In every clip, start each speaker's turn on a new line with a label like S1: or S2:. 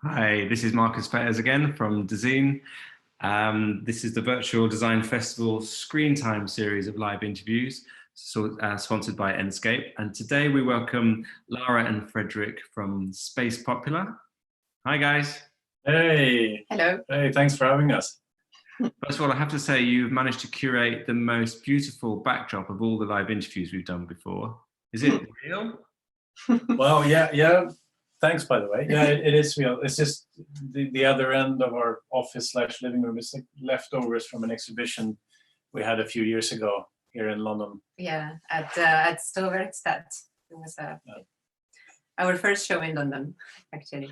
S1: Hi, this is Marcus Peters again from Dezeen. This is the Virtual Design Festival Screen Time series of live interviews, sponsored by Enscape. And today we welcome Lara and Fredrik from Space Popular. Hi, guys.
S2: Hey.
S3: Hello.
S2: Hey, thanks for having us.
S1: First of all, I have to say you've managed to curate the most beautiful backdrop of all the live interviews we've done before. Is it real?
S2: Well, yeah. Thanks, by the way. Yeah, it is real. It's just the other end of our office/living room is like leftovers from an exhibition we had a few years ago here in London.
S3: Yeah, at Stoverkstad. It was our first show in London, actually.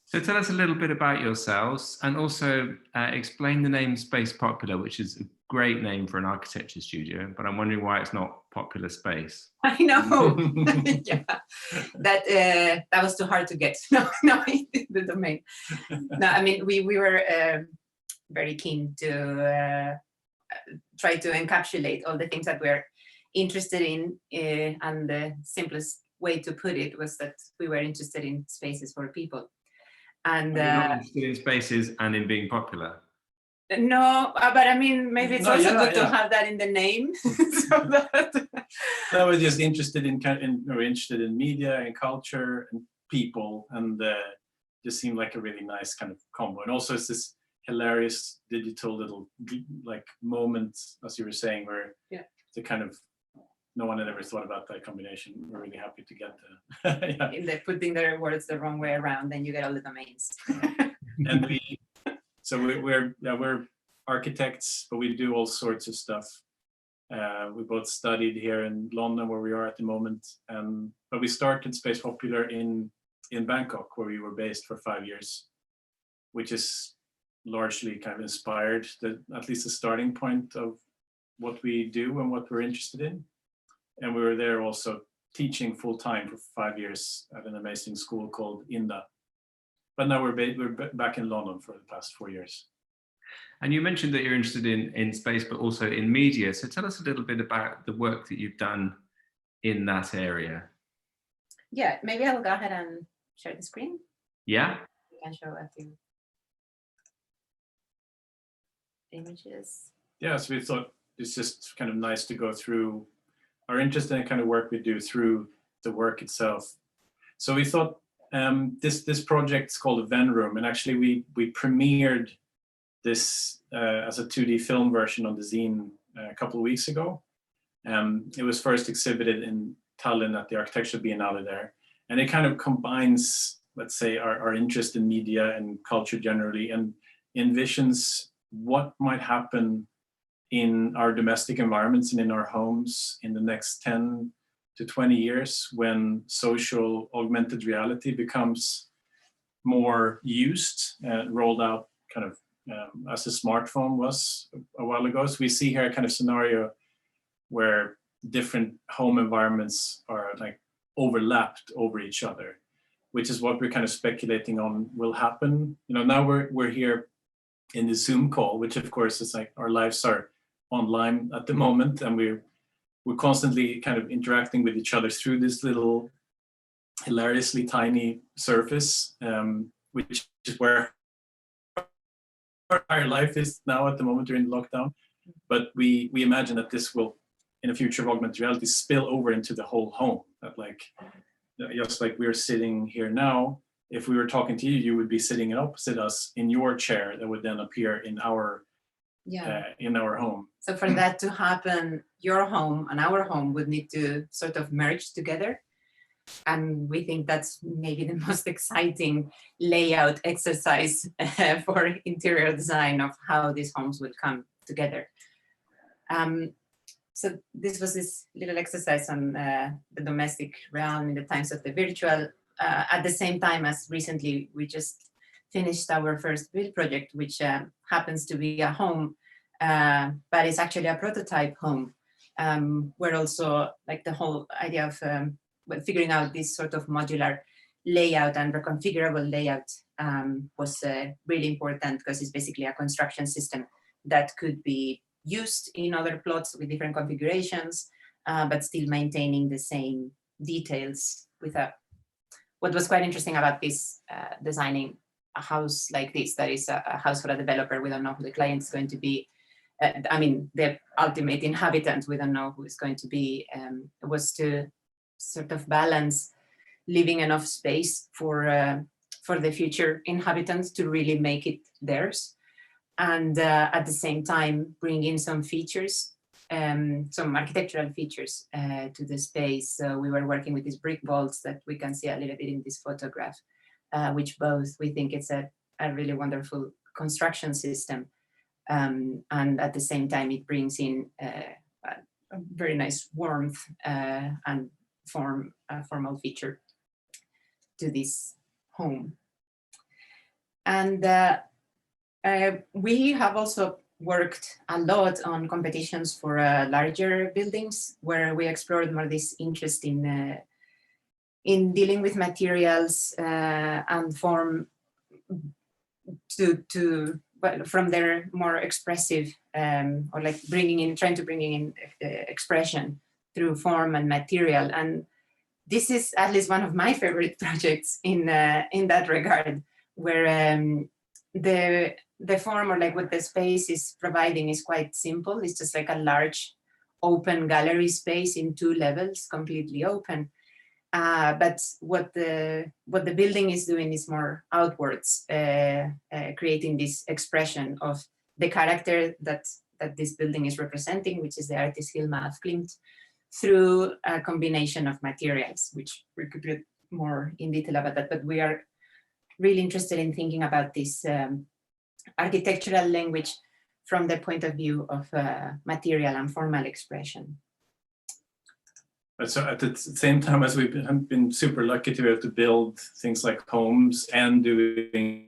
S1: So tell us a little bit about yourselves and also explain the name Space Popular, which is a great name for an architecture studio, but I'm wondering why it's not Popular Space.
S3: I know. Yeah, that was too hard to get. No, the domain. No, I mean we were very keen to try to encapsulate all the things that we're interested in, and the simplest way to put it was that we were interested in spaces for people. And
S1: you're not interested in spaces and in being popular.
S3: No, but I mean, maybe it's also good to have that in the name. So that
S2: I was just interested in media and culture and people, and just seemed like a really nice kind of combo. And also, it's this hilarious digital little like moment, as you were saying, where the kind of no one had ever thought about that combination. We're really happy to get the
S3: in the putting their words the wrong way around, then you get all the domains.
S2: And we're architects, but we do all sorts of stuff. We both studied here in London, where we are at the moment, but we started Space Popular in Bangkok, where we were based for 5 years, which is largely kind of inspired at least the starting point of what we do and what we're interested in. And we were there also teaching full time for 5 years at an amazing school called INDA. But now we're back in London for the past 4 years.
S1: And you mentioned that you're interested in space, but also in media. So tell us a little bit about the work that you've done in that area.
S3: Yeah, maybe I'll go ahead and share the screen.
S1: Yeah.
S3: You can show a few images.
S2: Yeah, so we thought it's just kind of nice to go through our interest in the kind of work we do through the work itself. So we thought this project is called a Ven Room, and actually we premiered this as a 2D film version on Dezeen a couple of weeks ago. It was first exhibited in Tallinn at the Architecture Biennale there, and it kind of combines, let's say, our interest in media and culture generally, and envisions what might happen in our domestic environments and in our homes in the next 10 to 20 years, when social augmented reality becomes more used and rolled out kind of as a smartphone was a while ago. So we see here a kind of scenario where different home environments are like overlapped over each other, which is what we're kind of speculating on will happen. Now we're here in the Zoom call, which of course is like our lives are online at the moment, and we're constantly kind of interacting with each other through this little hilariously tiny surface, which is where our life is now at the moment during the lockdown. But we imagine that this will, in a future of augmented reality, spill over into the whole home. That just like we're sitting here now, if we were talking to you, you would be sitting opposite us in your chair that would then appear in our home.
S3: So for that to happen, your home and our home would need to sort of merge together. And we think that's maybe the most exciting layout exercise for interior design of how these homes would come together. So this was this little exercise on the domestic realm in the times of the virtual. At the same time as recently, we just finished our first build project, which happens to be a home, but it's actually a prototype home. Where also like the whole idea of figuring out this sort of modular layout and reconfigurable layout was really important, because it's basically a construction system that could be used in other plots with different configurations, but still maintaining the same details. What was quite interesting about this designing house like this, that is a house for a developer. We don't know who the client is going to be. I mean, the ultimate inhabitant, we don't know who is going to be. Was to sort of balance leaving enough space for the future inhabitants to really make it theirs, and at the same time bring in some features, some architectural features to the space. So we were working with these brick vaults that we can see a little bit in this photograph, which both we think it's a really wonderful construction system. And at the same time, it brings in a very nice warmth and formal feature to this home. And we have also worked a lot on competitions for larger buildings, where we explored more this interest in dealing with materials and form well, from their more expressive or like trying to bring in expression through form and material. And this is at least one of my favorite projects in that regard, where the form, or like what the space is providing, is quite simple. It's just like a large open gallery space in 2 levels, completely open. But what the building is doing is more outwards, creating this expression of the character that this building is representing, which is the artist Hilma af Klint, through a combination of materials, which we could get more in detail about that. But we are really interested in thinking about this architectural language from the point of view of material and formal expression.
S2: So at the same time as we've been super lucky to be able to build things like homes and doing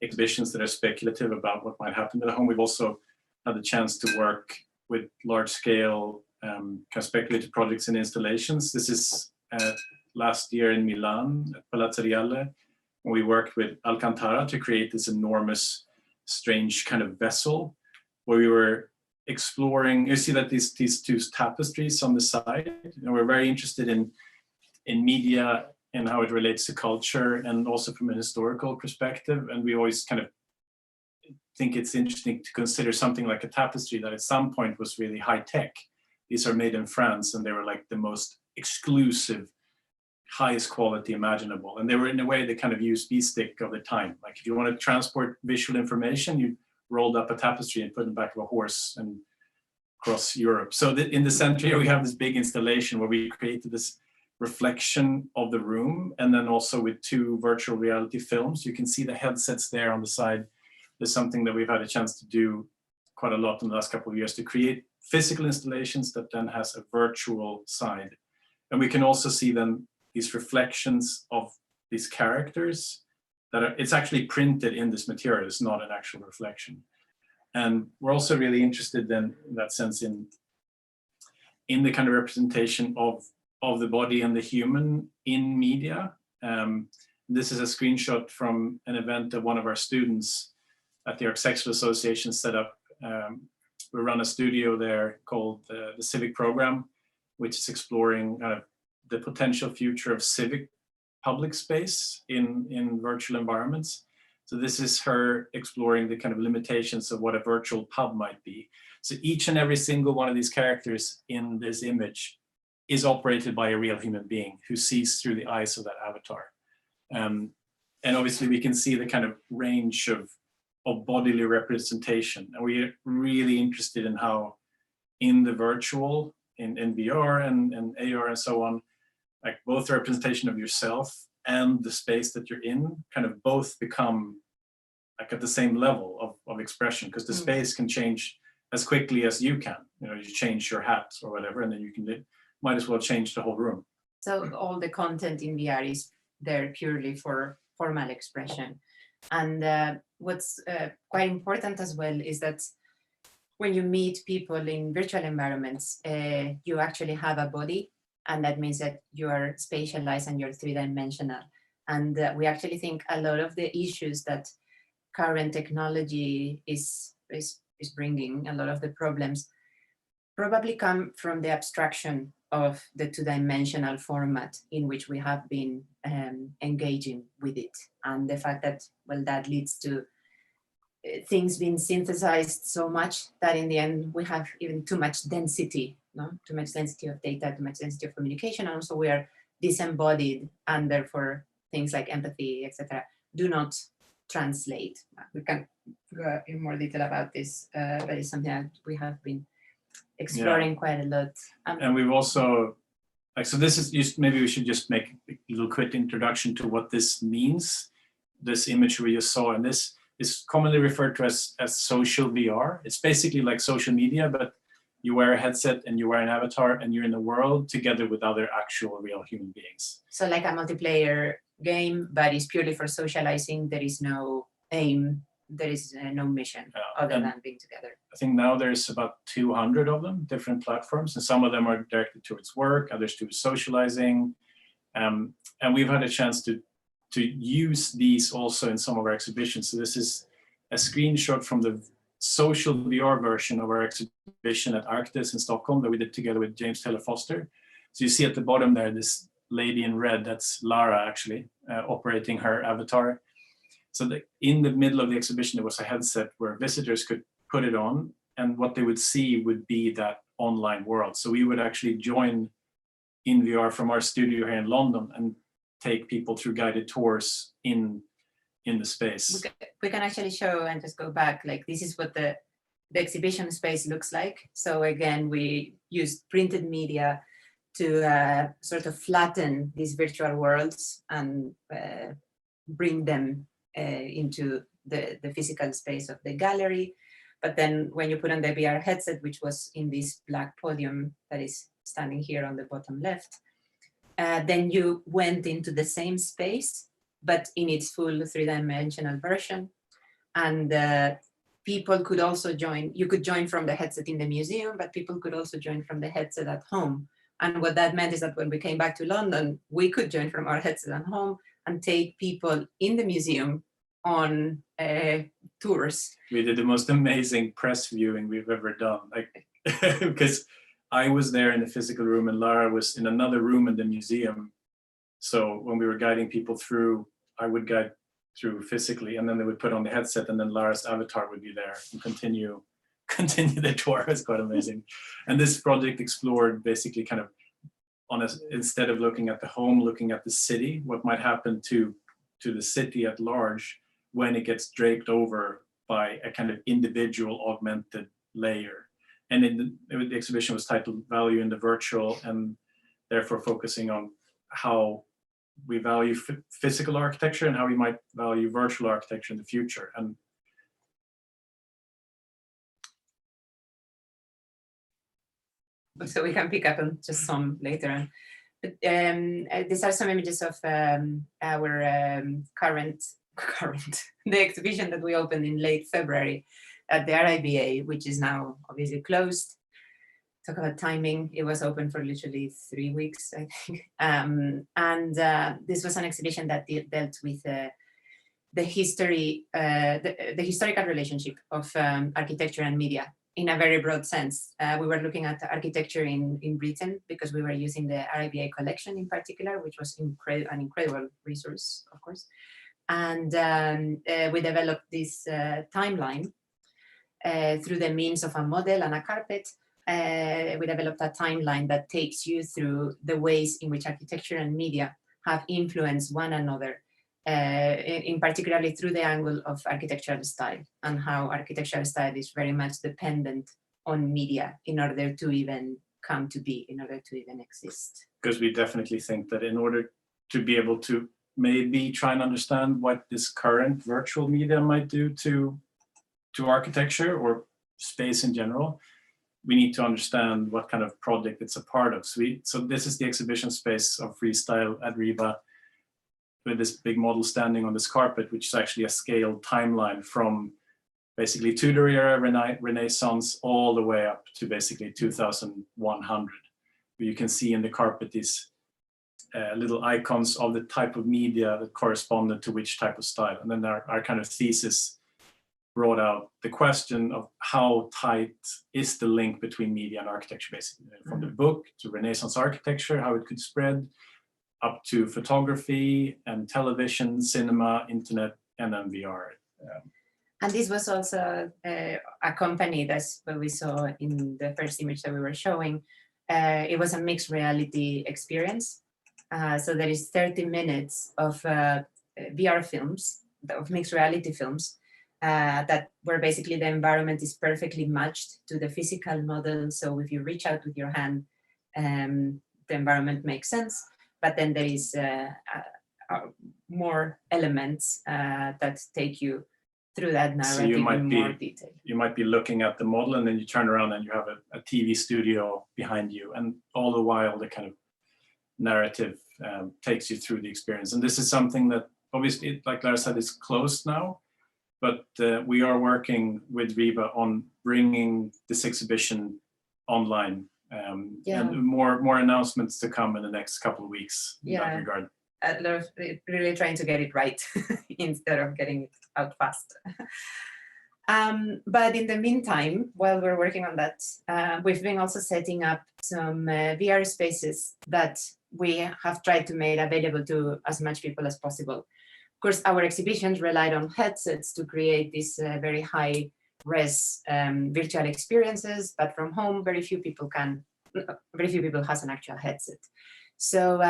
S2: exhibitions that are speculative about what might happen to the home, we've also had the chance to work with large-scale kind of speculative projects and installations. This is last year in Milan at Palazzo Reale, when we worked with Alcantara to create this enormous, strange kind of vessel, where we were exploring. You see that these 2 tapestries on the side, and we're very interested in media and how it relates to culture, and also from an historical perspective. And we always kind of think it's interesting to consider something like a tapestry that at some point was really high tech. These are made in France, and they were like the most exclusive, highest quality imaginable. And they were in a way the kind of USB stick of the time. Like if you want to transport visual information, you rolled up a tapestry and put it in the back of a horse and across Europe. So in the center here, we have this big installation where we created this reflection of the room, and then also with 2 virtual reality films. You can see the headsets there on the side. There's something that we've had a chance to do quite a lot in the last couple of years, to create physical installations that then has a virtual side. And we can also see then these reflections of these characters that are, it's actually printed in this material. It's not an actual reflection. And we're also really interested then, in that sense, in the kind of representation of the body and the human in media. This is a screenshot from an event that one of our students at the Architectural Association set up. We run a studio there called the Civic Program, which is exploring the potential future of civic public space in virtual environments. So this is her exploring the kind of limitations of what a virtual pub might be. So each and every single one of these characters in this image is operated by a real human being who sees through the eyes of that avatar. And obviously we can see the kind of range of bodily representation. And we're really interested in how in the virtual, in VR and AR and so on, like both the representation of yourself and the space that you're in kind of both become like at the same level of expression, because the space can change as quickly as you can. You know, you change your hat or whatever, and then you can might as well change the whole room.
S3: So all the content in VR is there purely for formal expression. And what's quite important as well is that when you meet people in virtual environments, you actually have a body, and that means that you are spatialized and you're 3-dimensional. And we actually think a lot of the issues that current technology is bringing, a lot of the problems, probably come from the abstraction of the two-dimensional format in which we have been engaging with it. And the fact that, well, that leads to things being synthesized so much that in the end we have even too much density, no? Too much density of data, too much density of communication, and also we are disembodied, and therefore things like empathy, etc., do not translate. We can go in more detail about this, but it's something that we have been exploring quite a lot.
S2: And we've also, like, so this is just, maybe we should just make a little quick introduction to what this means. This image we just saw, and this is commonly referred to as social VR. It's basically like social media, but you wear a headset and you wear an avatar and you're in the world together with other actual real human beings.
S3: So like a multiplayer game, but it's purely for socializing. There is no aim, there is no mission other than being together.
S2: I think now there's about 200 of them, different platforms, and some of them are directed towards work, others to socializing. And we've had a chance to use these also in some of our exhibitions. So this is a screenshot from the social VR version of our exhibition at Arctis in Stockholm that we did together with James Taylor Foster. So you see at the bottom there, this lady in red, that's Lara actually, operating her avatar. So in the middle of the exhibition, there was a headset where visitors could put it on, and what they would see would be that online world. So we would actually join in VR from our studio here in London and take people through guided tours in the space.
S3: We can actually show and just go back, like this is what the exhibition space looks like. So again, we used printed media to sort of flatten these virtual worlds and bring them into the physical space of the gallery. But then when you put on the VR headset, which was in this black podium that is standing here on the bottom left, then you went into the same space, but in its full three-dimensional version. And people could also join. You could join from the headset in the museum, but people could also join from the headset at home. And what that meant is that when we came back to London, we could join from our headset at home and take people in the museum on tours.
S2: We did the most amazing press viewing we've ever done, like because I was there in the physical room and Lara was in another room in the museum. So when we were guiding people through, I would guide through physically, and then they would put on the headset, and then Lara's avatar would be there and continue the tour. It's quite amazing. And this project explored basically kind of instead of looking at the home, looking at the city, what might happen to the city at large when it gets draped over by a kind of individual augmented layer. And the exhibition was titled Value in the Virtual, and therefore focusing on how we value physical architecture and how we might value virtual architecture in the future. And
S3: so we can pick up on just some later on. But these are some images of our current, the exhibition that we opened in late February at the RIBA, which is now obviously closed. Talk about timing, it was open for literally 3 weeks, I think. This was an exhibition that dealt with the history, the historical relationship of architecture and media in a very broad sense. We were looking at architecture in Britain because we were using the RIBA collection in particular, which was an incredible resource, of course. And we developed this timeline through the means of a model and a carpet. We developed a timeline that takes you through the ways in which architecture and media have influenced one another, in particularly through the angle of architectural style, and how architectural style is very much dependent on media in order to even come to be, in order to even exist.
S2: Because we definitely think that in order to be able to maybe try and understand what this current virtual media might do to architecture or space in general, we need to understand what kind of project it's a part of. So this is the exhibition space of Freestyle at RIBA, with this big model standing on this carpet, which is actually a scaled timeline from basically Tudor era, Renaissance, all the way up to basically 2100. You can see in the carpet these little icons of the type of media that corresponded to which type of style. And then our kind of thesis brought out the question of how tight is the link between media and architecture, basically, from the book to Renaissance architecture, how it could spread up to photography and television, cinema, internet, and then VR.
S3: And this was also a company, that's what we saw in the first image that we were showing. It was a mixed reality experience. So there is 30 minutes of VR films, of mixed reality films, that where basically the environment is perfectly matched to the physical model. So if you reach out with your hand, the environment makes sense. But then there is more elements that take you through that narrative in more detail.
S2: You might be looking at the model, and then you turn around and you have a TV studio behind you, and all the while the kind of narrative takes you through the experience. And this is something that obviously, like Lara said, is closed now, but we are working with Riva on bringing this exhibition online. And more announcements to come in the next couple of weeks in that regard.
S3: Really trying to get it right instead of getting it out fast. But in the meantime, while we're working on that, we've been also setting up some VR spaces that we have tried to make available to as much people as possible. Of course, our exhibitions relied on headsets to create these very high res virtual experiences, but from home, very few people has an actual headset. So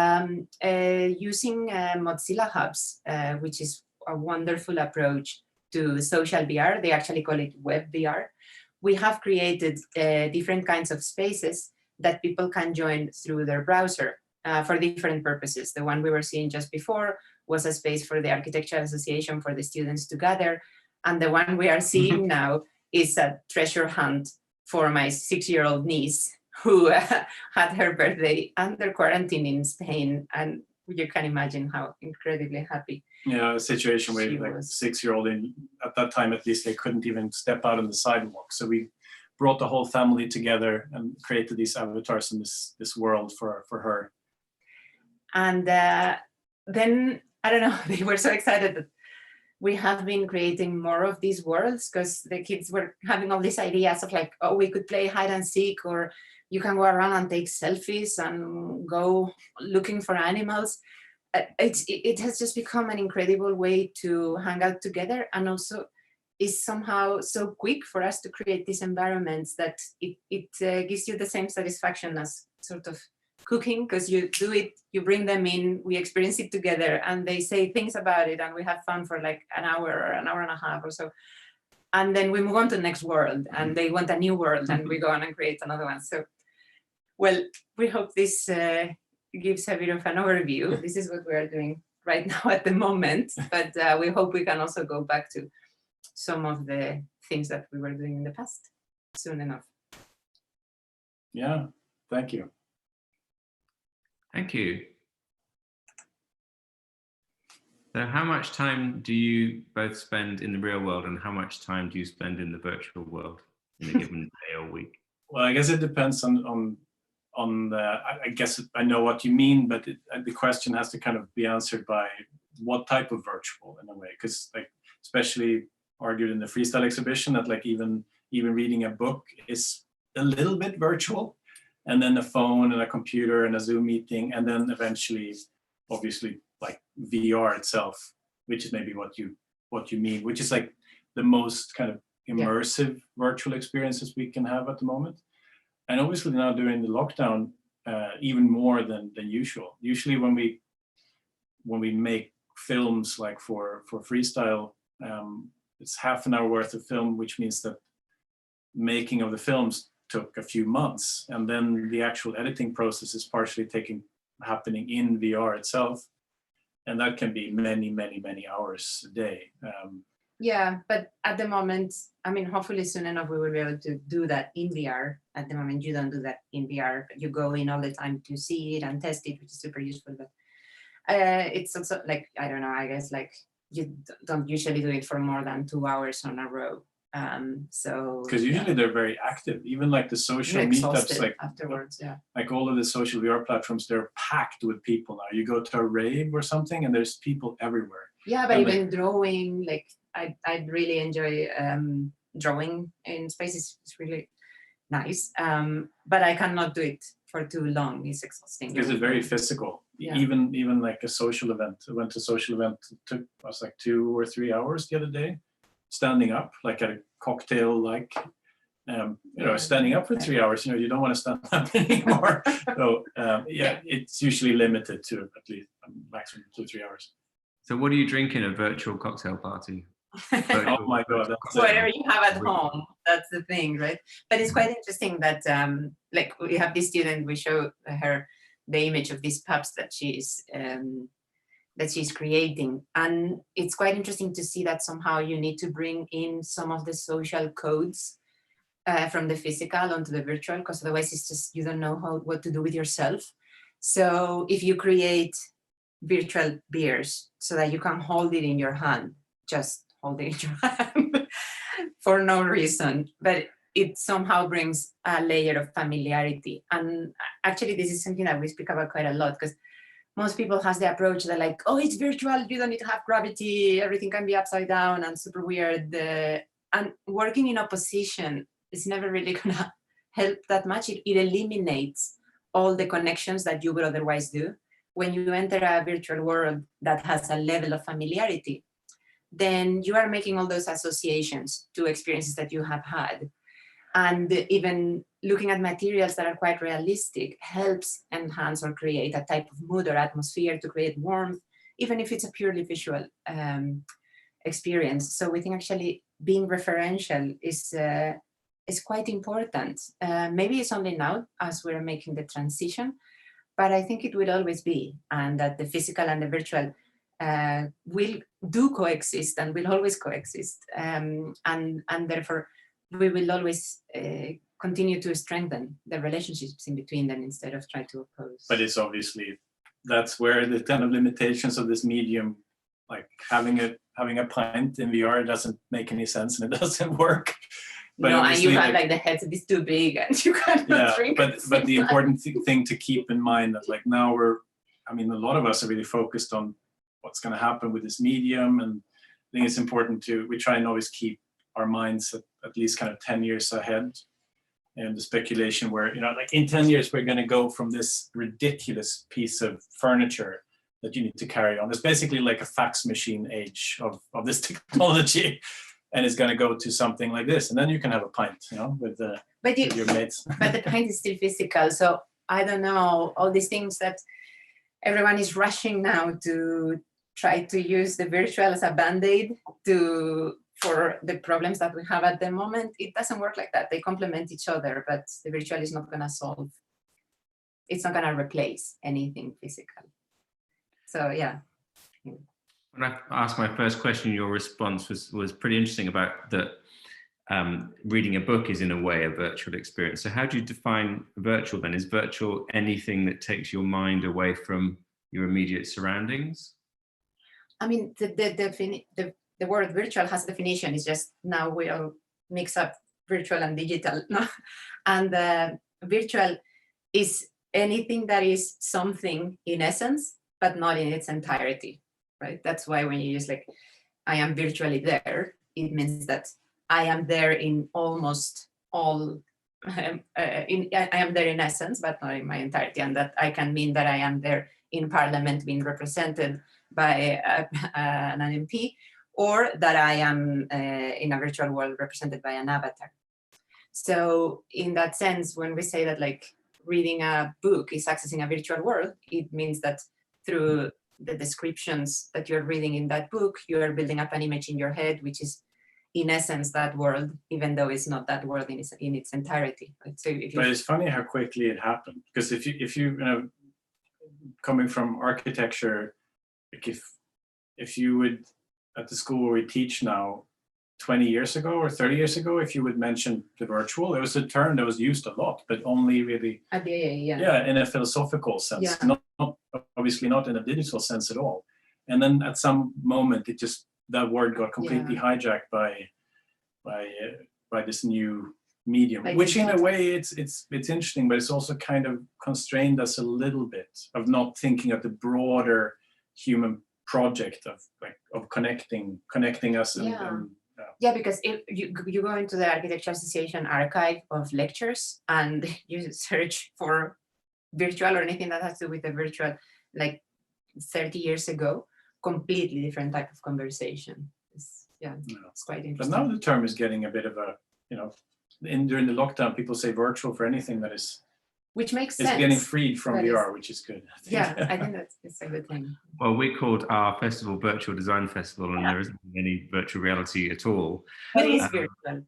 S3: using Mozilla Hubs, which is a wonderful approach to social VR, they actually call it web VR. We have created different kinds of spaces that people can join through their browser for different purposes. The one we were seeing just before was a space for the Architecture Association for the students to gather. And the one we are seeing now is a treasure hunt for my 6-year-old niece who had her birthday under quarantine in Spain. And you can imagine how incredibly happy.
S2: Yeah, a situation where like a 6-year-old, at that time at least, they couldn't even step out on the sidewalk. So we brought the whole family together and created these avatars in this world for her.
S3: And then, I don't know, they were so excited that we have been creating more of these worlds, because the kids were having all these ideas of like, oh, we could play hide and seek, or you can go around and take selfies and go looking for animals. It has just become an incredible way to hang out together, and also is somehow so quick for us to create these environments that it gives you the same satisfaction as sort of cooking, because you do it, you bring them in, we experience it together, and they say things about it, and we have fun for like an hour or an hour and a half or so. And then we move on to the next world, and they want a new world, and we go on and create another one. So, well, we hope this gives a bit of an overview. This is what we are doing right now at the moment, but we hope we can also go back to some of the things that we were doing in the past soon enough.
S2: Yeah, thank you.
S1: Thank you. So how much time do you both spend in the real world, and how much time do you spend in the virtual world in a given day or week?
S2: Well, I guess it depends on I guess I know what you mean, but the question has to kind of be answered by what type of virtual, in a way, because like, especially argued in the freestyle exhibition, that like even reading a book is a little bit virtual, and then a phone and a computer and a Zoom meeting, and then eventually, obviously, like VR itself, which is maybe what you mean, which is like the most kind of immersive virtual experiences we can have at the moment. And obviously now during the lockdown, even more than usual. Usually when we make films like for freestyle, it's half an hour worth of film, which means that making of the films took a few months, and then the actual editing process is partially happening in VR itself, and that can be many hours a day.
S3: Yeah, but at the moment, I mean, hopefully soon enough we will be able to do that in VR. At the moment, you don't do that in VR, but you go in all the time to see it and test it, which is super useful. But it's also like, I don't know, I guess like you don't usually do it for more than 2 hours on a row. So
S2: because usually they're very active, even like the social meetups, like
S3: afterwards,
S2: like all of the social VR platforms, they're packed with people now. You go to a rave or something, and there's people everywhere.
S3: Yeah, but even drawing, like I really enjoy drawing in spaces. It's really nice. But I cannot do it for too long. It's exhausting.
S2: Because it's very physical.
S3: Yeah.
S2: Even like a social event. I went to a social event. It took us like 2 or 3 hours the other day, standing up like at a cocktail, like standing up for 3 hours. You don't want to stand up anymore. So it's usually limited to at least maximum 2 or 3 hours.
S1: So what do you drink in a virtual cocktail party?
S2: Oh my God.
S3: Whatever you have at home, that's the thing, right? But it's quite interesting that like we have this student, we show her the image of these pups that she's creating. And it's quite interesting to see that somehow you need to bring in some of the social codes from the physical onto the virtual, because otherwise it's just, you don't know what to do with yourself. So if you create virtual beers so that you can hold it in your hand, just hold it in your hand for no reason, but it somehow brings a layer of familiarity. And actually this is something that we speak about quite a lot, because most people has the approach that like, oh, it's virtual, you don't need to have gravity, everything can be upside down and super weird. And working in opposition is never really gonna help that much. It eliminates all the connections that you would otherwise do. When you enter a virtual world that has a level of familiarity, then you are making all those associations to experiences that you have had. And even looking at materials that are quite realistic helps enhance or create a type of mood or atmosphere to create warmth, even if it's a purely visual experience. So we think actually being referential is quite important. Maybe it's only now as we're making the transition, but I think it will always be, and that the physical and the virtual will coexist and will always coexist. And therefore, we will always continue to strengthen the relationships in between them instead of try to oppose.
S2: But it's obviously, that's where the kind of limitations of this medium, like having a pint in VR doesn't make any sense and it doesn't work. But
S3: no, and you have like the head is too big and you cannot drink.
S2: But the important thing to keep in mind that like now a lot of us are really focused on what's going to happen with this medium, and I think it's important we try and always keep our minds at least kind of 10 years ahead. And the speculation where, like in 10 years, we're going to go from this ridiculous piece of furniture that you need to carry on. It's basically like a fax machine age of this technology. And it's going to go to something like this. And then you can have a pint, with your mates.
S3: But the pint is still physical. So I don't know, all these things that everyone is rushing now to try to use the virtual as a band-aid for the problems that we have at the moment. It doesn't work like that. They complement each other, but the virtual is not going to solve. It's not going to replace anything physical. So yeah.
S1: When I asked my first question, your response was pretty interesting about that reading a book is in a way a virtual experience. So how do you define virtual then? Is virtual anything that takes your mind away from your immediate surroundings?
S3: I mean, the word virtual has a definition. It's just now we all mix up virtual and digital. No? And virtual is anything that is something in essence, but not in its entirety, right? That's why when you use like, I am virtually there, it means that I am there in almost all, I am there in essence, but not in my entirety. And that I can mean that I am there in Parliament being represented by an MP, or that I am in a virtual world represented by an avatar. So in that sense, when we say that like reading a book is accessing a virtual world, it means that through the descriptions that you're reading in that book, you are building up an image in your head, which is in essence that world, even though it's not that world in its entirety. Right? So but
S2: it's funny how quickly it happened, because if you coming from architecture, like if you would, at the school where we teach now, 20 years ago or 30 years ago, if you would mention the virtual, it was a term that was used a lot, but only really in a philosophical sense, not obviously not in a digital sense at all. And then at some moment, that word got completely hijacked by this new medium, which in a way it's interesting, but it's also kind of constrained us a little bit of not thinking of the broader human project of connecting us.
S3: Yeah, because if you go into the Architecture Association archive of lectures and you search for virtual or anything that has to do with the virtual, like 30 years ago, completely different type of conversation. It's quite interesting.
S2: But now the term is getting a bit of a, during the lockdown, people say virtual for anything that is,
S3: which makes sense.
S2: It's getting freed from VR, which is good.
S3: I think it's a good thing.
S1: Well, we called our festival Virtual Design Festival, and there isn't any virtual reality at all.
S3: But it is virtual.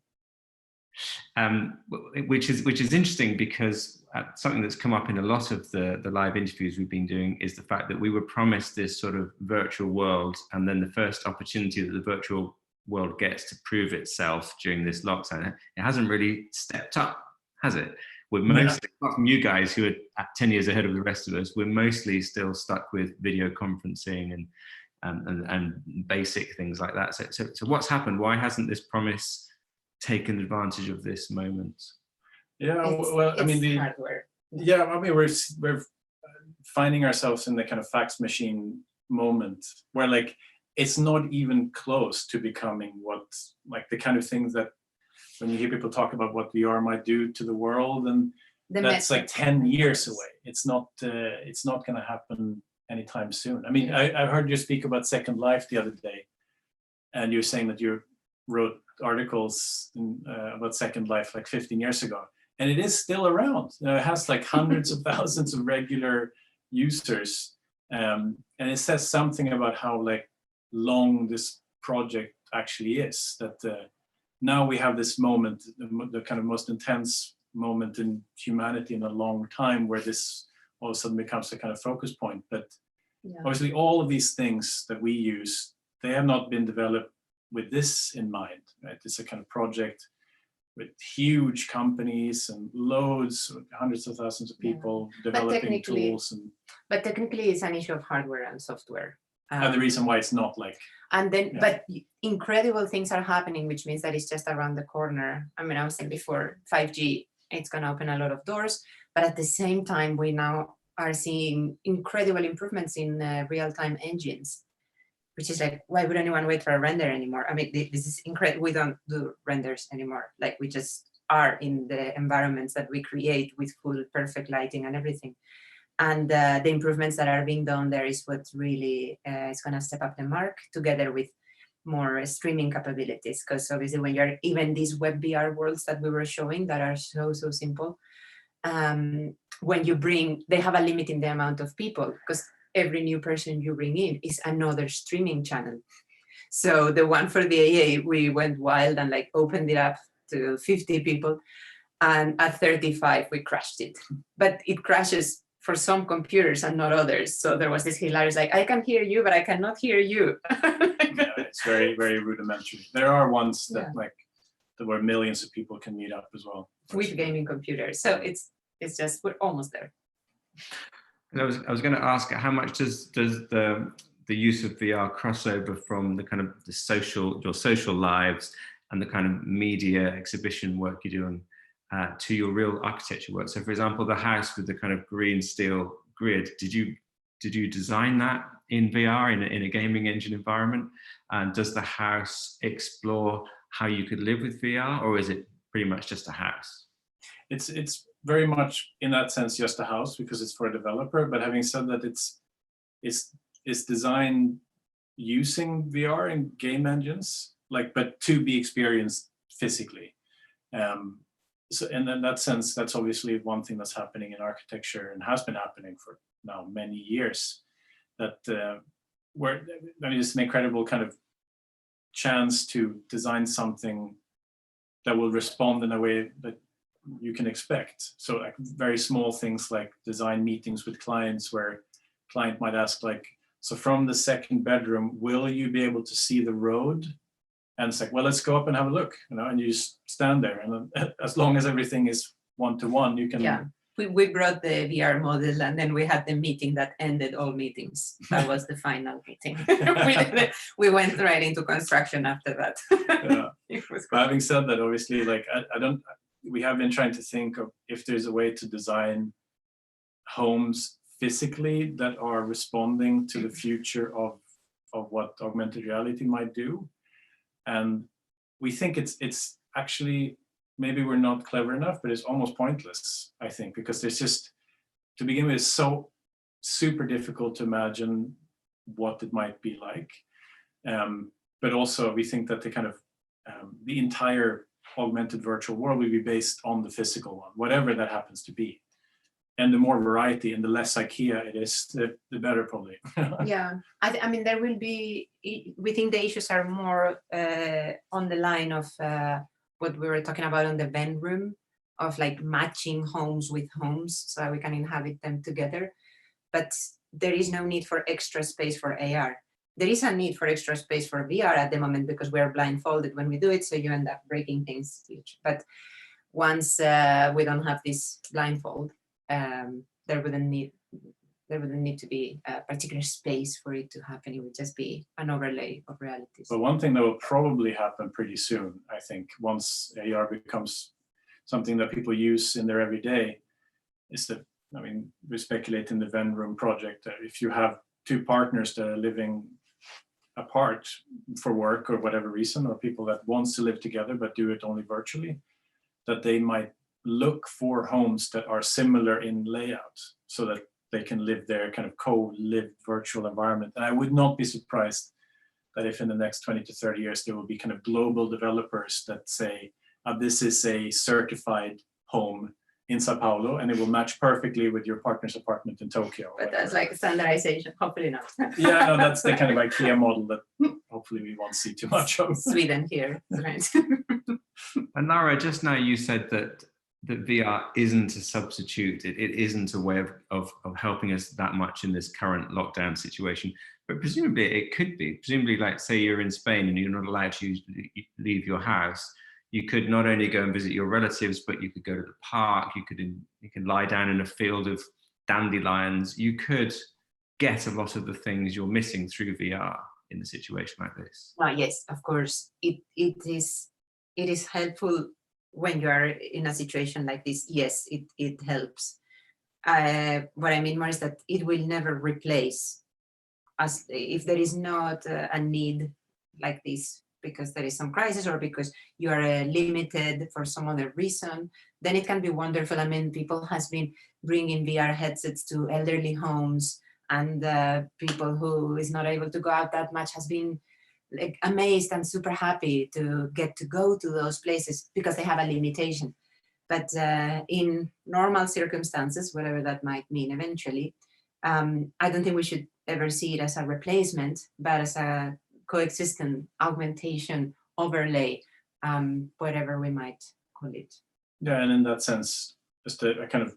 S1: Which is interesting, because something that's come up in a lot of the live interviews we've been doing is the fact that we were promised this sort of virtual world, and then the first opportunity that the virtual world gets to prove itself during this lockdown, it hasn't really stepped up, has it? We're mostly, apart from you guys who are 10 years ahead of the rest of us, we're mostly still stuck with video conferencing and basic things like that. So what's happened? Why hasn't this promise taken advantage of this moment?
S3: Hardware.
S2: We're finding ourselves in the kind of fax machine moment where like it's not even close to becoming what, like the kind of things that when you hear people talk about what VR might do to the world, and that's like 10 years away. It's not going to happen anytime soon. I mean, I heard you speak about Second Life the other day, and you're saying that you wrote articles about Second Life like 15 years ago, and it is still around. It has like hundreds of thousands of regular users, and it says something about how like long this project actually is. That now we have this moment, the kind of most intense moment in humanity in a long time, where this all of a sudden becomes a kind of focus point. But obviously all of these things that we use, they have not been developed with this in mind, right? It's a kind of project with huge companies and loads, hundreds of thousands of people developing tools.
S3: But technically it's an issue of hardware and software.
S2: And the reason why it's not like...
S3: And then, but incredible things are happening, which means that it's just around the corner. I mean, I was saying before, 5G, it's going to open a lot of doors. But at the same time, we now are seeing incredible improvements in real-time engines, which is like, why would anyone wait for a render anymore? I mean, this is incredible. We don't do renders anymore. Like, we just are in the environments that we create with full perfect lighting and everything. And the improvements that are being done there is what really is going to step up the mark, together with more streaming capabilities. Because obviously when you're even these web VR worlds that we were showing that are so simple, when you bring, they have a limit in the amount of people, because every new person you bring in is another streaming channel. So the one for the AA, we went wild and like opened it up to 50 people. And at 35, we crashed it. But it crashes for some computers and not others. So there was this hilarious, like, I can hear you, but I cannot hear you.
S2: It's very, very rudimentary. There are ones that like, where millions of people can meet up as well.
S3: With gaming computers. So it's just, we're almost there.
S1: I was going to ask, how much does the use of VR crossover from the kind of your social lives and the kind of media exhibition work you're doing to your real architecture work? So for example, the house with the kind of green steel grid, did you design that in VR in a gaming engine environment? And does the house explore how you could live with VR, or is it pretty much just a house?
S2: It's very much in that sense just a house, because it's for a developer. But having said that, it's designed using VR in game engines, like, but to be experienced physically. So, and in that sense, that's obviously one thing that's happening in architecture and has been happening for now many years. That where I mean, it's an incredible kind of chance to design something that will respond in a way that you can expect. So like very small things like design meetings with clients, where client might ask like, so from the second bedroom, will you be able to see the road? And it's like, well, let's go up and have a look, and you just stand there, and as long as everything is one-to-one, you can.
S3: Yeah, we brought the VR model, and then we had the meeting that ended all meetings. That was the final meeting. we went right into construction after that.
S2: It was cool. Having said that, obviously, like we have been trying to think of if there's a way to design homes physically that are responding to the future of what augmented reality might do. And we think it's actually, maybe we're not clever enough, but it's almost pointless, I think, because there's just, to begin with, it's so super difficult to imagine what it might be like. But also we think that the kind of the entire augmented virtual world will be based on the physical one, whatever that happens to be. And the more variety and the less IKEA it is, the better probably.
S3: Yeah, I mean, there will be, we think the issues are more on the line of what we were talking about on the Venn room, of like matching homes with homes so we can inhabit them together. But there is no need for extra space for AR. There is a need for extra space for VR at the moment because we're blindfolded when we do it, so you end up breaking things. But once we don't have this blindfold, there wouldn't need to be a particular space for it to happen. It would just be an overlay of realities.
S2: But one thing that will probably happen pretty soon, I think, once AR becomes something that people use in their everyday, is that, I mean, we speculate in the Venn room project that if you have two partners that are living apart for work or whatever reason, or people that wants to live together but do it only virtually, that they might look for homes that are similar in layout so that they can live their kind of co-live virtual environment. And I would not be surprised that if in the next 20 to 30 years there will be kind of global developers that say, this is a certified home in Sao Paulo, and it will match perfectly with your partner's apartment in Tokyo.
S3: But that's like standardization, hopefully not.
S2: Yeah, no, that's the kind of IKEA model that hopefully we won't see too much of.
S3: Sweden here, right?
S1: And Lara, just now you said that VR isn't a substitute. It isn't a way of helping us that much in this current lockdown situation. But presumably it could be. Presumably, like say you're in Spain and you're not allowed to leave your house. You could not only go and visit your relatives, but you could go to the park. You can lie down in a field of dandelions. You could get a lot of the things you're missing through VR in a situation like this.
S3: Yes, of course. It is helpful when you are in a situation like this. Yes, it helps. What I mean more is that it will never replace us if there is not a need like this, because there is some crisis or because you are limited for some other reason, then it can be wonderful. I mean, people has been bringing VR headsets to elderly homes, and people who is not able to go out that much has been like amazed and super happy to get to go to those places because they have a limitation. But in normal circumstances, whatever that might mean eventually, I don't think we should ever see it as a replacement, but as a coexistent augmentation overlay, whatever we might call it.
S2: Yeah, and in that sense, just a kind of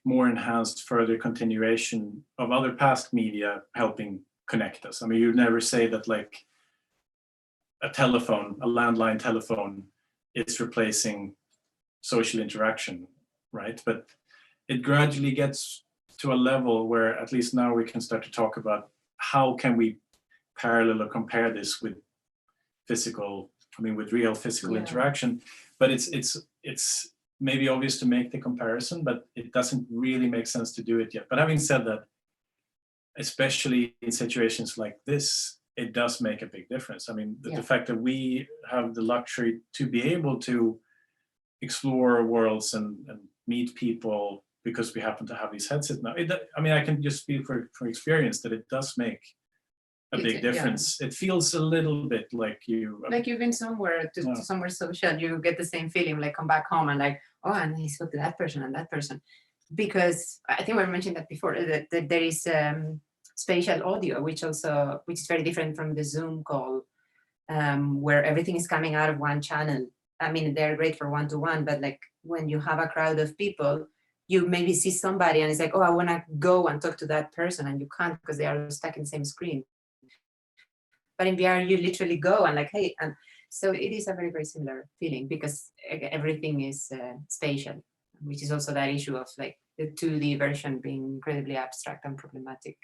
S2: more enhanced further continuation of other past media helping connect us. I mean, you'd never say that like a landline telephone is replacing social interaction, right? But it gradually gets to a level where at least now we can start to talk about how can we parallel or compare this with with real physical interaction. But it's maybe obvious to make the comparison, but it doesn't really make sense to do it yet. But having said that, especially in situations like this, it does make a big difference. I mean, the fact that we have the luxury to be able to explore worlds and meet people because we happen to have these headsets now. I can just speak for experience that it does make a big difference. Yeah. It feels a little bit like
S3: you've been somewhere to somewhere social. You get the same feeling, like come back home and like, oh, and I spoke to that person and that person. Because I think we mentioned that before, that there is spatial audio, which is very different from the Zoom call, where everything is coming out of one channel. I mean, they're great for one-to-one, but like when you have a crowd of people, you maybe see somebody and it's like, oh, I want to go and talk to that person, and you can't because they are stuck in the same screen. But in VR, you literally go and like, hey, and so it is a very, very similar feeling because everything is spatial, which is also that issue of like the 2D version being incredibly abstract and problematic.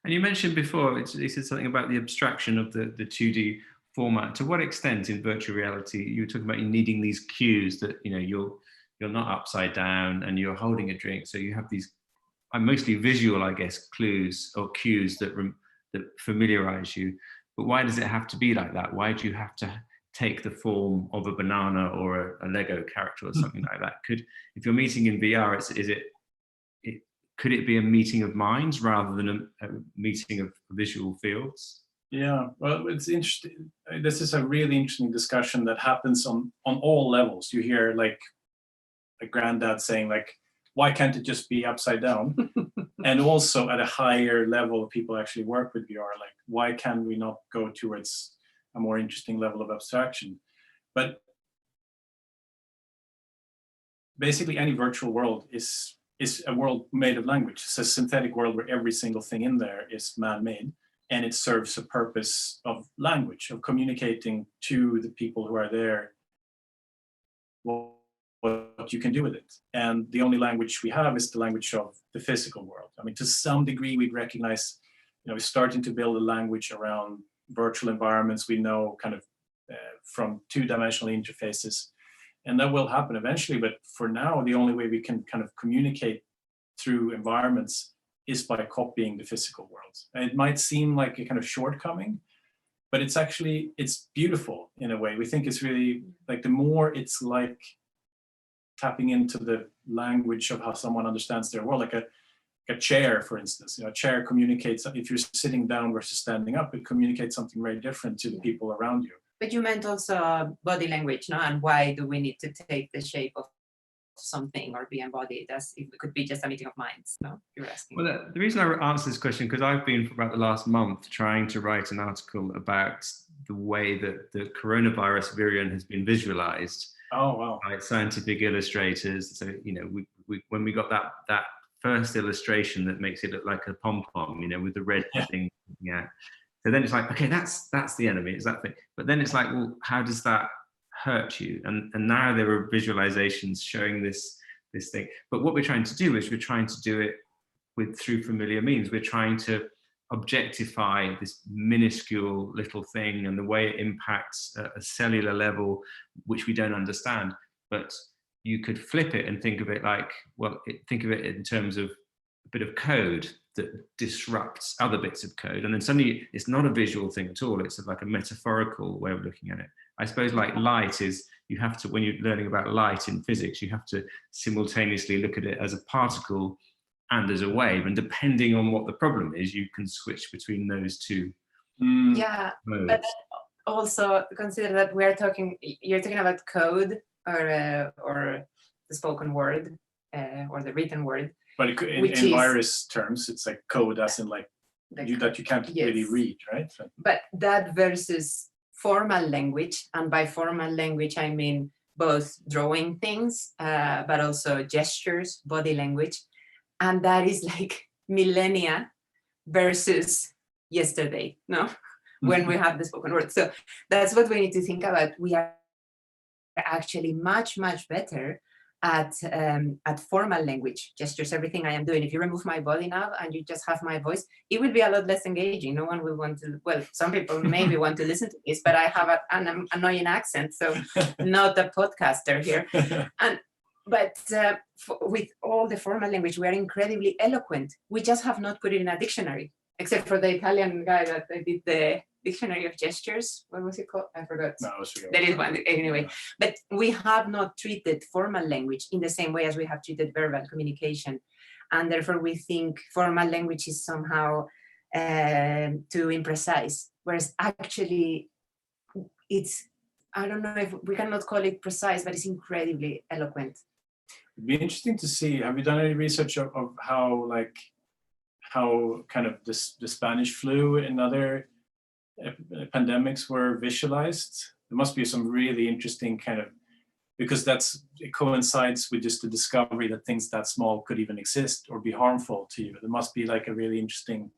S1: And you mentioned before, you said something about the abstraction of the 2D format. To what extent in virtual reality, you were talking about you needing these cues that, you're not upside down and you're holding a drink. So you have these mostly visual, I guess, clues or cues that that familiarize you. But why does it have to be like that? Why do you have to take the form of a banana or a Lego character or something like that? If you're meeting in VR, could it be a meeting of minds rather than a meeting of visual fields?
S2: Yeah, well, it's interesting. This is a really interesting discussion that happens on all levels. You hear like a granddad saying like, why can't it just be upside down? And also at a higher level, people actually work with VR, like, why can we not go towards a more interesting level of abstraction? But basically any virtual world is a world made of language. It's a synthetic world where every single thing in there is man-made, and it serves a purpose of language, of communicating to the people who are there what you can do with it. And the only language we have is the language of the physical world. I mean, to some degree, we recognize, we're starting to build a language around virtual environments. We know kind of from two-dimensional interfaces, and that will happen eventually. But for now, the only way we can kind of communicate through environments is by copying the physical world. And it might seem like a kind of shortcoming, but it's beautiful in a way. We think it's really like, the more it's like tapping into the language of how someone understands their world, like a chair, for instance. A chair communicates, if you're sitting down versus standing up, it communicates something very different to the people around you.
S3: But you meant also body language, no? And why do we need to take the shape of something or be embodied, as if it could be just a meeting of minds? No, you're asking.
S1: Well, the reason I answer this question, because I've been for about the last month trying to write an article about the way that the coronavirus variant has been visualized.
S2: Oh, wow.
S1: By scientific illustrators. So, when we got that first illustration that makes it look like a pom-pom, with the red thing. Yeah. So then it's like, okay, that's the enemy, it's that thing. But then it's like, well, how does that hurt you? And now there are visualizations showing this thing. But what we're trying to do is we're trying to do it through familiar means. We're trying to objectify this minuscule little thing and the way it impacts a cellular level, which we don't understand. But you could flip it and think of it like, think of it in terms of a bit of code that disrupts other bits of code. And then suddenly it's not a visual thing at all. It's like a metaphorical way of looking at it. I suppose like light is, you have to, when you're learning about light in physics, you have to simultaneously look at it as a particle and as a wave. And depending on what the problem is, you can switch between those two
S3: Yeah,
S1: modes.
S3: but also consider that you're talking about code or the spoken word or the written word.
S2: But in virus terms, it's like code as in like that you can't really read, right?
S3: But that versus formal language, and by formal language, I mean both drawing things, but also gestures, body language. And that is like millennia versus yesterday, no? When we have the spoken word. So that's what we need to think about. We are actually much, much better at formal language, gestures, everything I am doing. If you remove my body now and you just have my voice, it will be a lot less engaging. No one will want to, well, some people maybe want to listen to this, but I have an annoying accent, so not a podcaster here. But with all the formal language, we are incredibly eloquent. We just have not put it in a dictionary, except for the Italian guy that did the dictionary of gestures. What was it called? I forgot.
S2: No,
S3: there is one anyway. But we have not treated formal language in the same way as we have treated verbal communication. And therefore we think formal language is somehow too imprecise. Whereas actually it's, I don't know if we cannot call it precise, but it's incredibly eloquent.
S2: It'd be interesting to see, have you done any research of how kind of the Spanish flu and other pandemics were visualized? There must be some really interesting kind of, because it coincides with just the discovery that things that small could even exist or be harmful to you. There must be like a really interesting,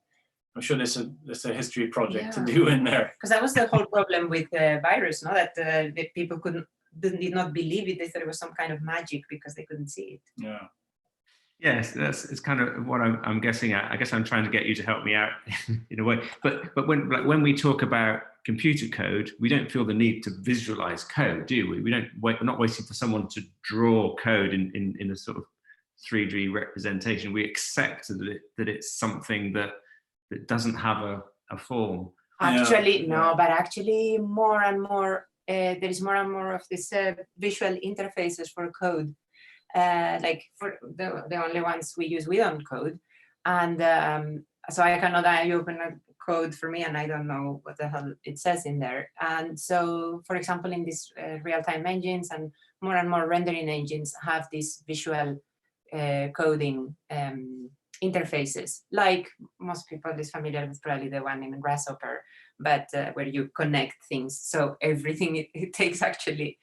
S2: I'm sure there's a history project to do in there.
S3: Because that was the whole problem with the virus, no? That the people did not believe it. They thought it was some kind of magic because they couldn't see it.
S2: Yeah.
S1: Yes, it's kind of what I'm guessing at. I guess I'm trying to get you to help me out in a way. But when we talk about computer code, we don't feel the need to visualize code, do we? We're not waiting for someone to draw code in a sort of 3D representation. We accept that it's something that doesn't have a a form.
S3: Actually, no,
S2: yeah.
S3: but actually more and more, there is more and more of this visual interfaces for code. Like for the only ones we use, we don't code. And so I cannot, you open a code for me and I don't know what the hell it says in there. And so, for example, in these real-time engines and more rendering engines have these visual coding interfaces, like most people is familiar with probably the one in Grasshopper, but where you connect things. So everything, it takes actually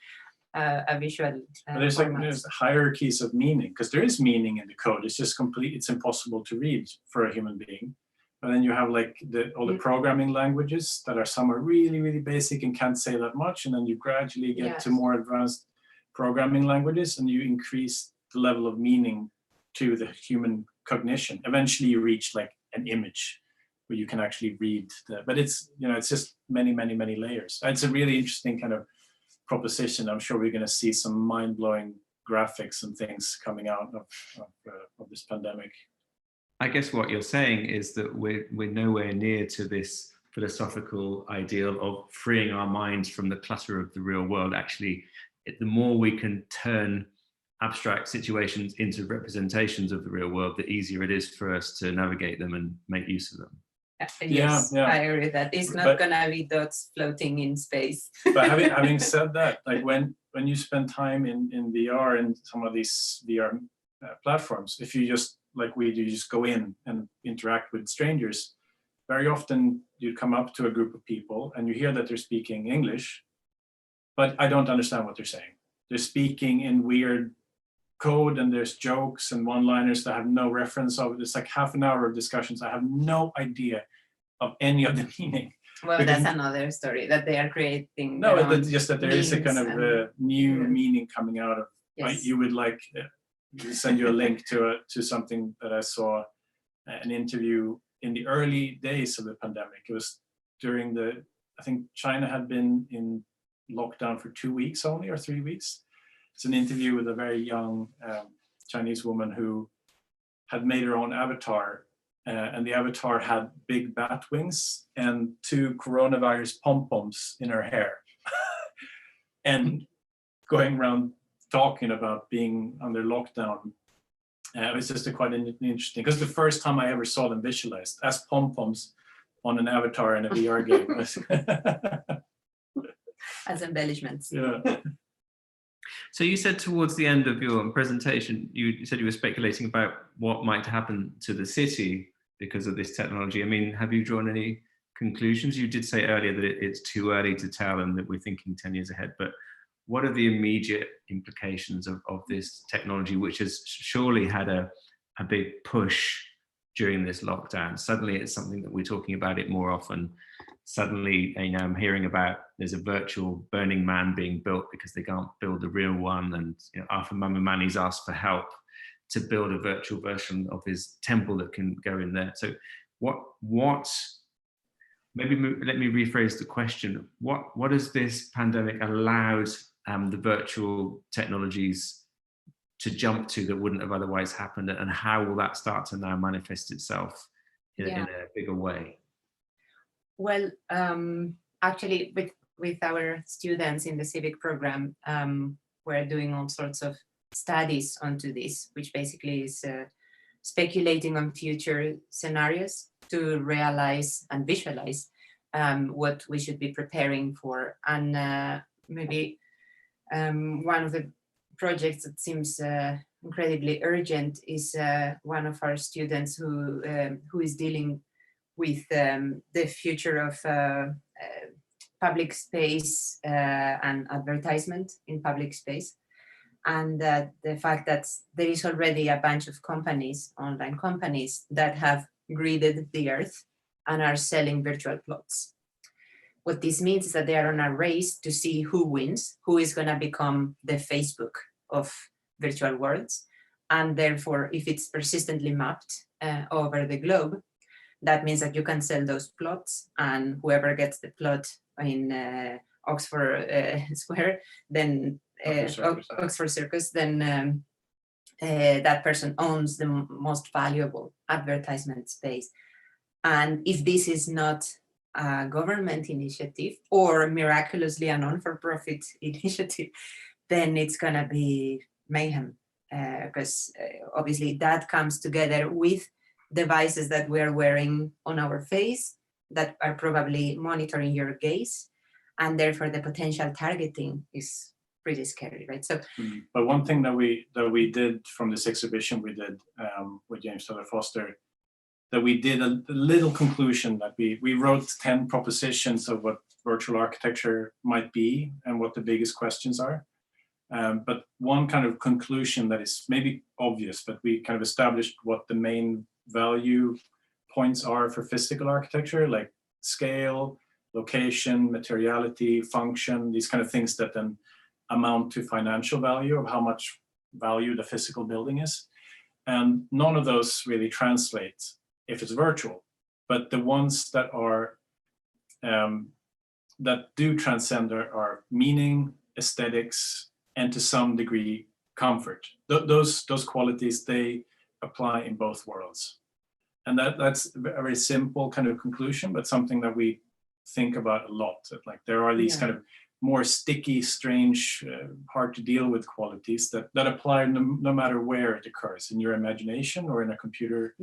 S3: a visual
S2: There's
S3: format.
S2: there's hierarchies of meaning, because there is meaning in the code. It's just it's impossible to read for a human being. And then you have like all the programming languages that are some are really, really basic and can't say that much. And then you gradually get to more advanced programming languages and you increase the level of meaning to the human cognition. Eventually you reach like an image where you can actually read but it's, it's just many, many, many layers. It's a really interesting kind of proposition. I'm sure we're going to see some mind-blowing graphics and things coming out of this pandemic.
S1: I guess what you're saying is that we're nowhere near to this philosophical ideal of freeing our minds from the clutter of the real world. Actually, the more we can turn abstract situations into representations of the real world, the easier it is for us to navigate them and make use of them.
S3: Yes,
S2: yeah.
S3: I agree with that. It's not gonna be dots floating in space.
S2: But having said that, like when you spend time in VR and some of these VR platforms, if you just like we do, just go in and interact with strangers, very often you come up to a group of people and you hear that they're speaking English, but I don't understand what they're saying. They're speaking in weird code and there's jokes and one-liners that have no reference of it. It's like half an hour of discussions. I have no idea of any of the meaning.
S3: Well,
S2: Because,
S3: that's another story that they are creating.
S2: no, just that there is a kind of new meaning coming out of.
S3: Yes.
S2: You would like send you a link to something that I saw, an interview in the early days of the pandemic. It was during I think China had been in lockdown for 2 weeks only, or 3 weeks. It's an interview with a very young Chinese woman who had made her own avatar, and the avatar had big bat wings and 2 coronavirus pom-poms in her hair. And going around talking about being under lockdown. It was just quite interesting, because the first time I ever saw them visualized as pom-poms on an avatar in a VR game.
S3: As embellishments.
S2: Yeah.
S1: So you said towards the end of your presentation, you said you were speculating about what might happen to the city because of this technology. I mean, have you drawn any conclusions? You did say earlier that it's too early to tell and that we're thinking 10 years ahead, but what are the immediate implications of this technology, which has surely had a big push during this lockdown? Suddenly it's something that we're talking about it more often. Suddenly, I'm hearing about there's a virtual Burning Man being built because they can't build a real one. And Arthur Mamamani's asked for help to build a virtual version of his temple that can go in there. So maybe let me rephrase the question. What has this pandemic allowed the virtual technologies to jump to that wouldn't have otherwise happened, and how will that start to now manifest itself in a bigger way?
S3: Well, actually, with our students in the civic program, we're doing all sorts of studies onto this, which basically is speculating on future scenarios to realize and visualize what we should be preparing for. And maybe one of the projects that seems incredibly urgent is one of our students who is dealing with the future of public space and advertisement in public space. And the fact that there is already a bunch of companies, online companies, that have gridded the earth and are selling virtual plots. What this means is that they are on a race to see who wins, who is going to become the Facebook of virtual worlds. And therefore, if it's persistently mapped over the globe, that means that you can sell those plots, and whoever gets the plot in Oxford Square, then Oxford Circus, then that person owns the most valuable advertisement space. And if this is not a government initiative or miraculously a non-for-profit initiative, then it's going to be mayhem, because obviously that comes together with devices that we are wearing on our face that are probably monitoring your gaze, and therefore the potential targeting is pretty scary, right? So,
S2: but one thing that we did from this exhibition we did with James Taylor Foster, that we did a little conclusion that we wrote 10 propositions of what virtual architecture might be and what the biggest questions are. But one kind of conclusion that is maybe obvious, but we kind of established what the main value points are for physical architecture, like scale, location, materiality, function, these kind of things that then amount to financial value of how much value the physical building is. And none of those really translate if it's virtual, but the ones that are that do transcend are meaning, aesthetics, and to some degree comfort. Those qualities, they apply in both worlds. And that's a very simple kind of conclusion, but something that we think about a lot. That, like, there are these kind of more sticky, strange, hard to deal with qualities that apply no matter where it occurs, in your imagination or in a computer.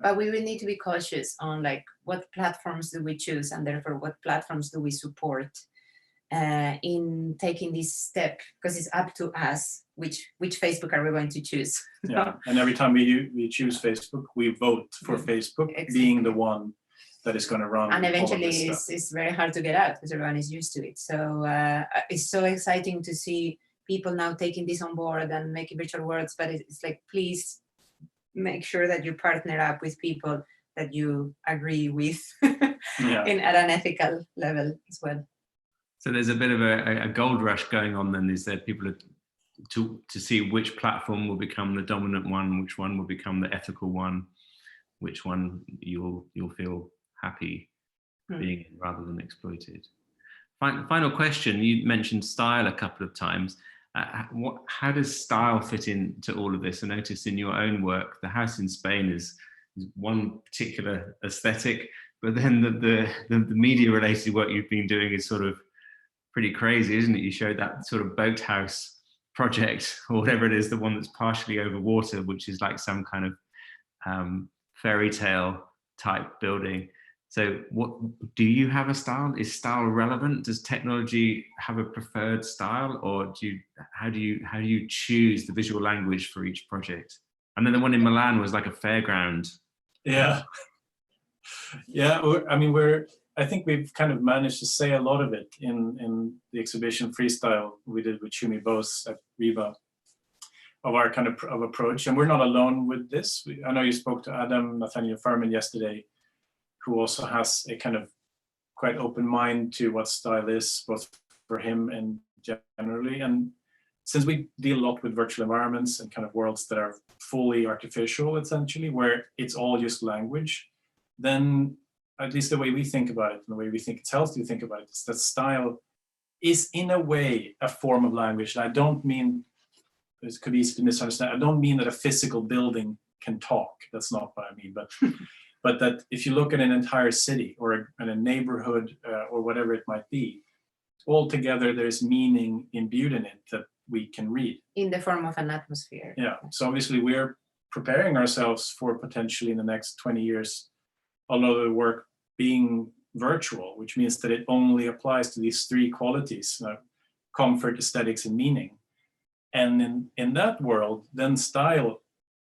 S3: But we will need to be cautious on, like, what platforms do we choose, and therefore what platforms do we support in taking this step, because it's up to us which Facebook are we going to choose.
S2: Yeah, and every time we choose Facebook, we vote for Facebook being the one that is going to run.
S3: And eventually it's very hard to get out because everyone is used to it. So it's so exciting to see people now taking this on board and making virtual worlds, but it's like, please make sure that you partner up with people that you agree with at an ethical level as well.
S1: So there's a bit of a gold rush going on then. Is there people to see which platform will become the dominant one, which one will become the ethical one, which one you'll feel happy being in rather than exploited. Final question, you mentioned style a couple of times. How does style fit into all of this? I noticed in your own work, the house in Spain is one particular aesthetic, but then the media related work you've been doing is sort of pretty crazy, isn't it? You showed that sort of boathouse project or whatever it is, the one that's partially over water, which is like some kind of fairy tale type building. So what do you have a style? Is style relevant? Does technology have a preferred style, or how do you choose the visual language for each project? And then the one in Milan was like a fairground.
S2: Yeah. I think we've kind of managed to say a lot of it in the exhibition Freestyle we did with Shumi Bose at Riva, of our kind of approach. And we're not alone with this. I know you spoke to Adam Nathaniel Furman yesterday, who also has a kind of quite open mind to what style is, both for him and generally. And since we deal a lot with virtual environments and kind of worlds that are fully artificial, essentially, where it's all just language, then at least the way we think about it, and the way we think it's healthy to think about it, is that style is in a way a form of language. And I don't mean, this could be easy to misunderstand, I don't mean that a physical building can talk. That's not what I mean. But that if you look at an entire city or a neighborhood or whatever it might be, altogether there's meaning imbued in it that we can read.
S3: In the form of an atmosphere.
S2: Yeah, so obviously we're preparing ourselves for potentially in the next 20 years, a lot of the work being virtual, which means that it only applies to these three qualities, comfort, aesthetics, and meaning. And in that world, then style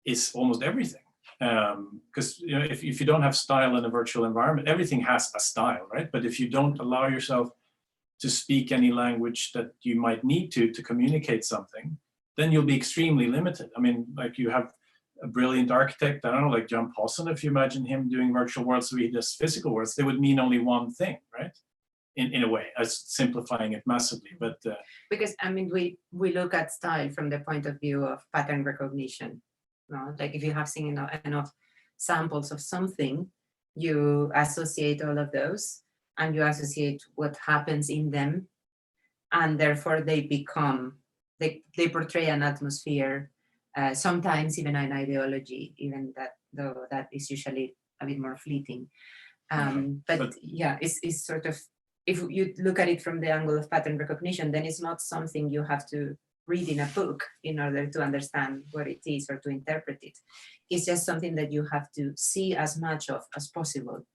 S2: is almost everything. Because if you don't have style in a virtual environment, everything has a style, right? But if you don't allow yourself to speak any language that you might need to communicate something, then you'll be extremely limited. I mean, like, you have a brilliant architect, I don't know, like John Posson, if you imagine him doing virtual worlds, so he does physical worlds, they would mean only one thing, right? In a way, as simplifying it massively. But
S3: because I mean, we look at style from the point of view of pattern recognition. No? Like, if you have seen enough samples of something, you associate all of those, and you associate what happens in them, and therefore they portray an atmosphere, sometimes even an ideology, even though that is usually a bit more fleeting. But yeah, it's sort of, if you look at it from the angle of pattern recognition, then it's not something you have to read in a book in order to understand what it is or to interpret it. It's just something that you have to see as much of as possible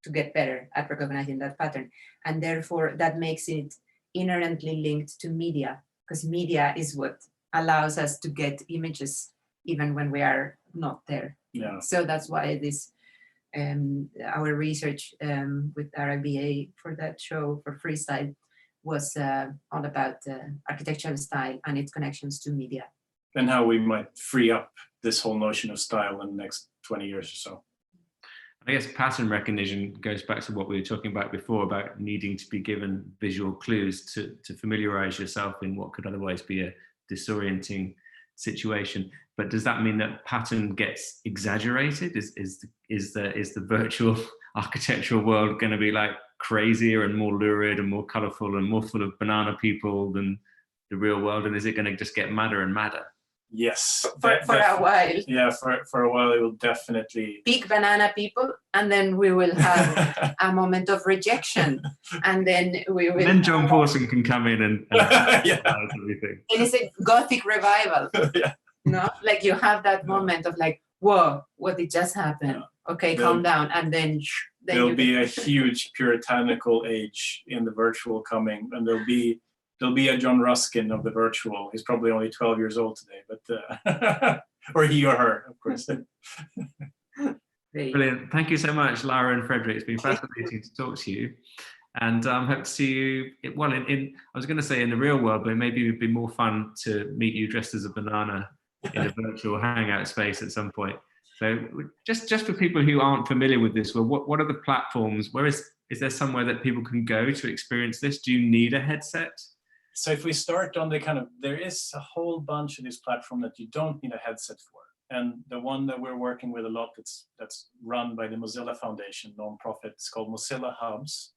S3: to get better at recognizing that pattern. And therefore that makes it inherently linked to media, because media is what allows us to get images even when we are not there.
S2: Yeah.
S3: So that's why this our research with RIBA for that show for freestyle was all about architectural style and its connections to media.
S2: And how we might free up this whole notion of style in the next 20 years or so.
S1: I guess pattern recognition goes back to what we were talking about before, about needing to be given visual clues to familiarize yourself in what could otherwise be a disorienting situation. But does that mean that pattern gets exaggerated? Is the virtual architectural world going to be like crazier and more lurid and more colorful and more full of banana people than the real world? And is it going to just get madder and madder?
S2: Yes.
S3: For a while.
S2: Yeah, for a while it will definitely.
S3: Big banana people, and then we will have a moment of rejection, and then we will.
S1: And then John Pawson can come in and
S2: yeah.
S1: everything.
S3: And it's a Gothic revival.
S2: Yeah.
S3: No, like you have that moment of like, whoa, what did just happen? Yeah. Okay, calm down, and then
S2: there'll be a huge puritanical age in the virtual coming, and there'll be a John Ruskin of the virtual. He's probably only 12 years old today, but or he or her, of course.
S1: Brilliant. Thank you so much, Lara and Fredrik. It's been fascinating to talk to you. And hope to see you, well, I was going to say in the real world, but maybe it would be more fun to meet you dressed as a banana in a virtual hangout space at some point. So just for people who aren't familiar with this, well, what are the platforms? Is there somewhere that people can go to experience this? Do you need a headset?
S2: So if we start on there is a whole bunch of these platforms that you don't need a headset for. And the one that we're working with a lot that's run by the Mozilla Foundation, nonprofit, it's called Mozilla Hubs.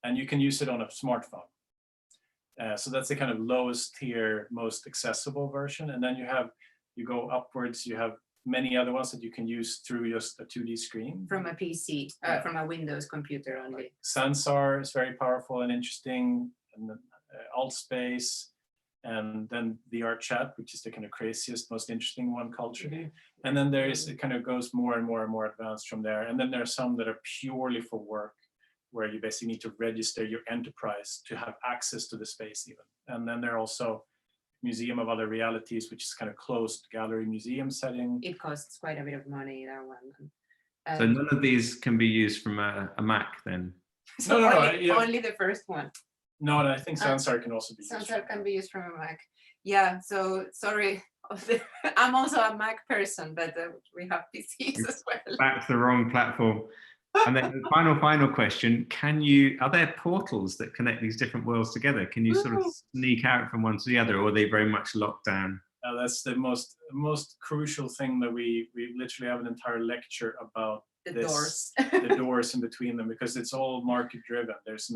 S2: And you can use it on a smartphone. So that's the kind of lowest tier, most accessible version. And then you go upwards, you have many other ones that you can use through just a 2D screen.
S3: From a PC, from a Windows computer only.
S2: Sansar is very powerful and interesting, and AltSpace, and then VR Chat, which is the kind of craziest, most interesting one culturally. And then it kind of goes more and more and more advanced from there. And then there are some that are purely for work, where you basically need to register your enterprise to have access to the space even. And then there are also Museum of Other Realities, which is kind of closed gallery museum setting.
S3: It costs quite a bit of money, that one.
S1: So none of these can be used from a Mac then?
S3: So only the first one.
S2: No, I think Sansar can also be used.
S3: Sansar can be used from a Mac. Yeah, so sorry. I'm also a Mac person, but we have PCs as well.
S1: Back to the wrong platform. And then the final question, are there portals that connect these different worlds together? Can you sort of sneak out from one to the other, or are they very much locked down?
S2: That's the most crucial thing that we literally have an entire lecture about.
S3: Doors.
S2: The doors in between them, because it's all market driven. There's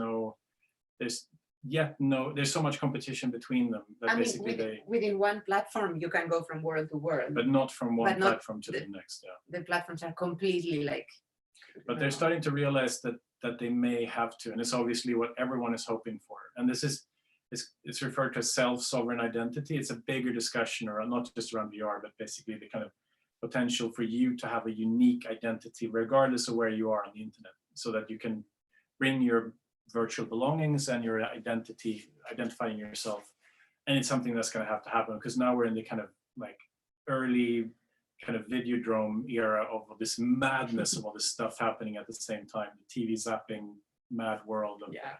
S2: so much competition between them that
S3: within one platform you can go from world to world,
S2: but not from one platform to the next.
S3: The platforms are completely like.
S2: But they're starting to realize that they may have to, and it's obviously what everyone is hoping for. And it's referred to as self-sovereign identity. It's a bigger discussion around, not just around VR, but basically the kind of potential for you to have a unique identity regardless of where you are on the internet, so that you can bring your virtual belongings and your identifying yourself. And it's something that's going to have to happen, because now we're in the kind of like early kind of Videodrome era of this madness of all this stuff happening at the same time, the TV zapping mad world of.
S3: Yeah.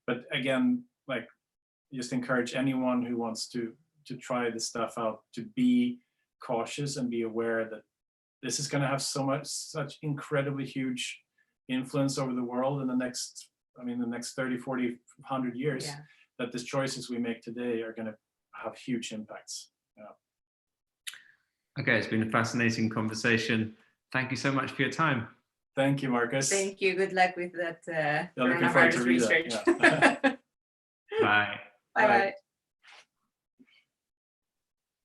S2: But again, like, just encourage anyone who wants to try this stuff out to be cautious and be aware that this is going to have such incredibly huge influence over the world in the next 30, 40, 100 years, that the choices we make today are going to have huge impacts.
S1: Okay, it's been a fascinating conversation. Thank you so much for your time.
S2: Thank you, Marcus.
S3: Thank you. Good luck with that
S2: looking forward to read
S3: research.
S2: that. Yeah.
S1: Bye.
S3: Bye.